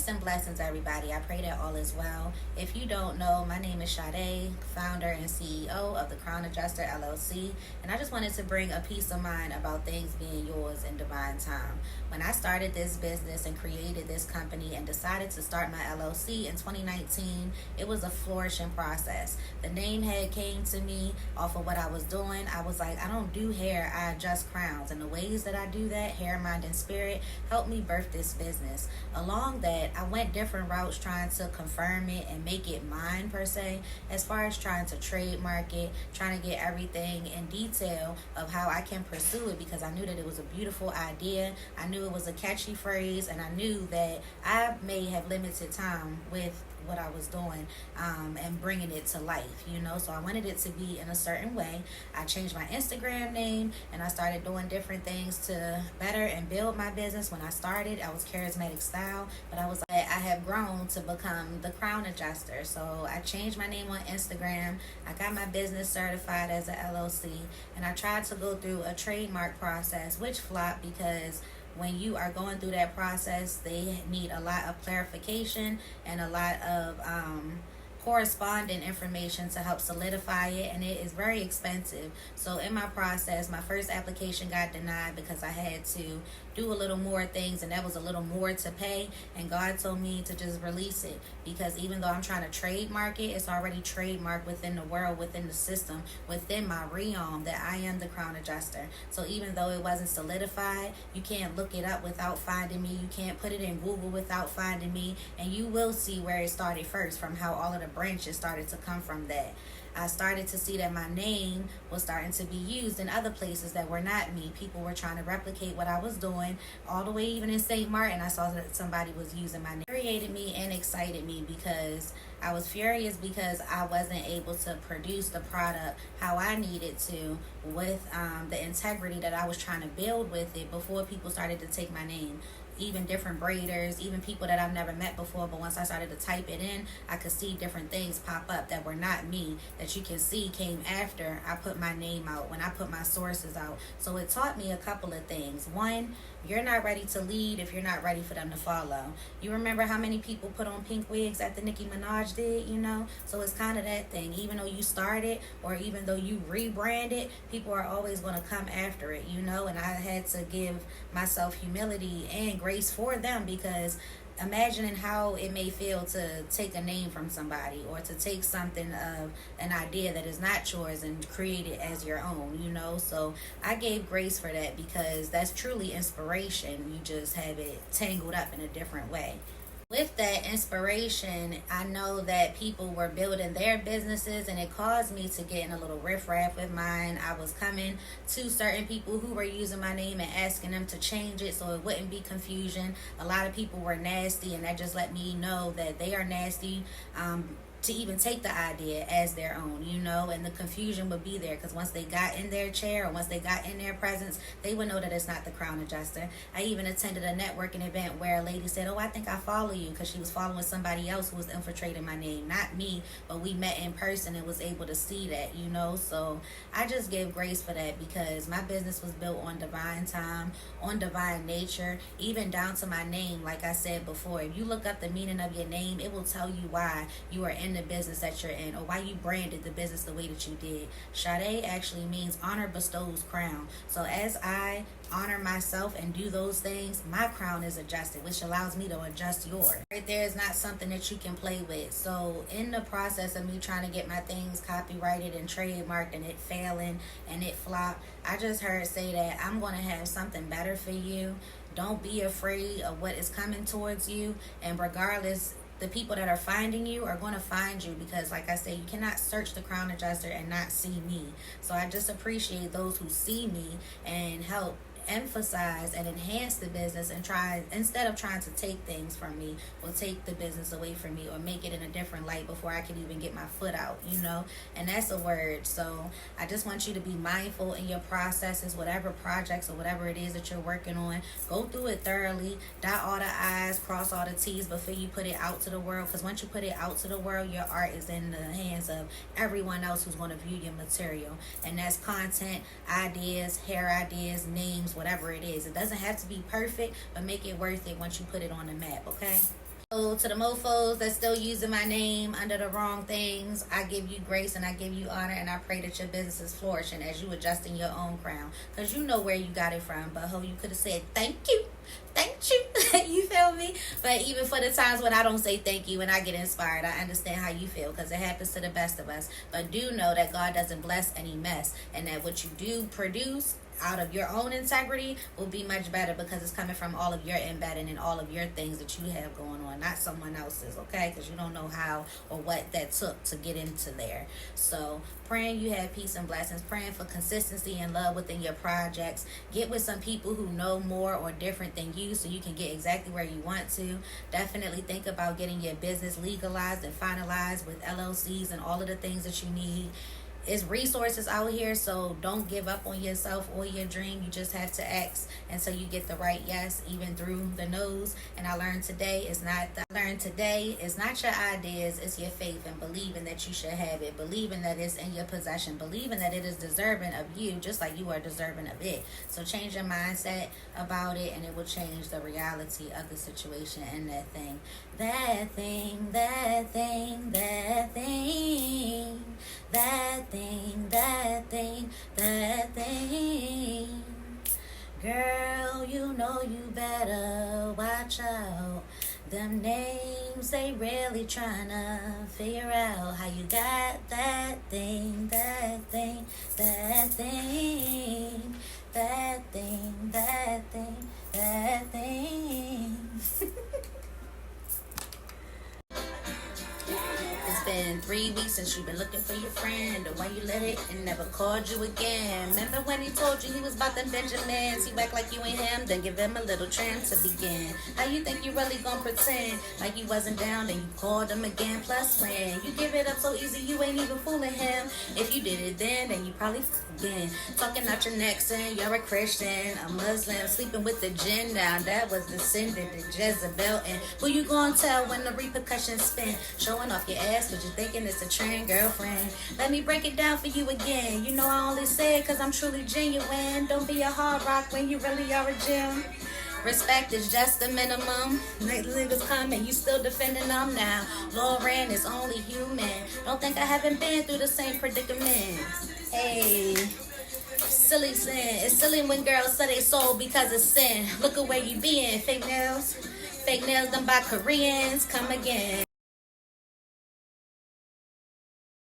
Peace and blessings, everybody. I pray that all is well. If you don't know, my name is Sade, founder and CEO of the Crown Adjuster LLC, and I just wanted to bring a peace of mind about things being yours in divine time. When I started this business and created this company and decided to start my LLC in 2019, it was a flourishing process. The name had came to me off of what I was doing. I was like, I don't do hair, I adjust crowns, and the ways that I do that, hair, mind, and spirit, helped me birth this business. Along that, I went different routes trying to confirm it and make it mine per se, as far as trying to trademark it, trying to get everything in detail of how I can pursue it, because I knew that it was a beautiful idea. I knew it was a catchy phrase, and I knew that I may have limited time with what I was doing and bringing it to life. So I wanted it to be in a certain way. I changed my Instagram name and I started doing different things to better and build my business. When I started, I was Charismatic Style, but I have grown to become the Crown Adjuster. So I changed my name on Instagram. I got my business certified as a LLC, and I tried to go through a trademark process, which flopped because when you are going through that process, they need a lot of clarification and a lot of corresponding information to help solidify it, and it is very expensive. So in my process, my first application got denied because I had to do a little more things, and that was a little more to pay, and God told me to just release it, because even though I'm trying to trademark it, it's already trademarked within the world, within the system, within my realm, that I am the Crown Adjuster. So even though it wasn't solidified, you can't look it up without finding me, you can't put it in Google without finding me, and you will see where it started first, from how all of the branches started to come from that. I started to see that my name was starting to be used in other places that were not me. People were trying to replicate what I was doing. All the way even in St. Martin, I saw that somebody was using my name. It infuriated me and excited me, because I was furious because I wasn't able to produce the product how I needed to, with the integrity that I was trying to build with it before people started to take my name. Even different braiders, even people that I've never met before, but once I started to type it in, I could see different things pop up that were not me, that you can see came after I put my name out, when I put my sources out. So it taught me a couple of things. One, you're not ready to lead if you're not ready for them to follow. You remember how many people put on pink wigs after Nicki Minaj did, So it's kind of that thing. Even though you started, or even though you rebranded, people are always going to come after it, And I had to give myself humility and grace for them, because imagining how it may feel to take a name from somebody, or to take something of an idea that is not yours and create it as your own, So I gave grace for that, because that's truly inspiration. You just have it tangled up in a different way. With that inspiration, I know that people were building their businesses, and it caused me to get in a little riffraff with mine. I was coming to certain people who were using my name and asking them to change it so it wouldn't be confusion. A lot of people were nasty, and that just let me know that they are nasty, to even take the idea as their own, and the confusion would be there, because once they got in their chair, or once they got in their presence, they would know that it's not the Crown Adjuster. I even attended a networking event where a lady said, "Oh, I think I follow you," because she was following somebody else who was infiltrating my name, not me, but we met in person and was able to see that, So I just give grace for that, because my business was built on divine time, on divine nature, even down to my name. Like I said before, if you look up the meaning of your name, it will tell you why you are in the business that you're in, or why you branded the business the way that you did. Sade actually means honor bestows crown. So as I honor myself and do those things, my crown is adjusted, which allows me to adjust yours. Right there is not something that you can play with. So in the process of me trying to get my things copyrighted and trademarked, and it failing and it flopped, I just heard say that I'm going to have something better for you. Don't be afraid of what is coming towards you, and regardless, the people that are finding you are going to find you, because like I said, you cannot search the Crown Adjuster and not see me. So I just appreciate those who see me and help emphasize and enhance the business, and try, instead of trying to take things from me or take the business away from me or make it in a different light before I can even get my foot out, and that's a word. So I just want you to be mindful in your processes, whatever projects or whatever it is that you're working on. Go through it thoroughly, dot all the I's, cross all the T's before you put it out to the world, because once you put it out to the world, your art is in the hands of everyone else who's going to view your material, and that's content, ideas, hair ideas, names, whatever it is. It doesn't have to be perfect, but make it worth it once you put it on the map, okay? So to the mofos that's still using my name under the wrong things, I give you grace and I give you honor, and I pray that your business is flourishing as you adjusting your own crown, because you know where you got it from. But ho, you could have said thank you. Thank you. You feel me? But even for the times when I don't say thank you and I get inspired, I understand how you feel, because it happens to the best of us. But do know that God doesn't bless any mess, and that what you do produce out of your own integrity will be much better, because it's coming from all of your embedding and all of your things that you have going on, not someone else's, okay? Because you don't know how or what that took to get into there. So praying you have peace and blessings, praying for consistency and love within your projects. Get with some people who know more or different than you so you can get exactly where you want to. Definitely think about getting your business legalized and finalized with LLCs and all of the things that you need. It's resources out here, so don't give up on yourself or your dream. You just have to ask until you get the right yes, even through the no's. And I learned today is not your ideas, it's your faith, and believing that you should have it, believing that it's in your possession, believing that it is deserving of you, just like you are deserving of it. So change your mindset about it, and it will change the reality of the situation and that thing. That thing, that thing, that thing, that thing, that thing, that thing. Girl, you know you better watch out. Them names, they really tryna figure out how you got that thing, that thing, that thing, that thing, that thing, that thing. It's been 3 weeks since you've been looking for your friend, the one you let it and never called you again. Remember when he told you he was about them Benjamins? You act like you ain't him, then give him a little chance to begin. How you think you really gonna pretend like you wasn't down, then you called him again? Plus when you give it up so easy, you ain't even fooling him. If you did it then you probably again. Talking out your neck saying you're a Christian, a Muslim, sleeping with the jinn now. That was descended to Jezebel. And who you gonna tell when the repercussions spin? Showing off your ass but you're thinking it's a trend, girlfriend. Let me break it down for you again. You know I only say it cause I'm truly genuine. Don't be a hard rock when you really are a gem. Respect is just the minimum. Niggas come and you still defending them now. Lauren is only human. Don't think I haven't been through the same predicament. Hey, silly sin. It's silly when girls sell their soul because of sin. Look at where you be in. Fake nails done by Koreans. Come again.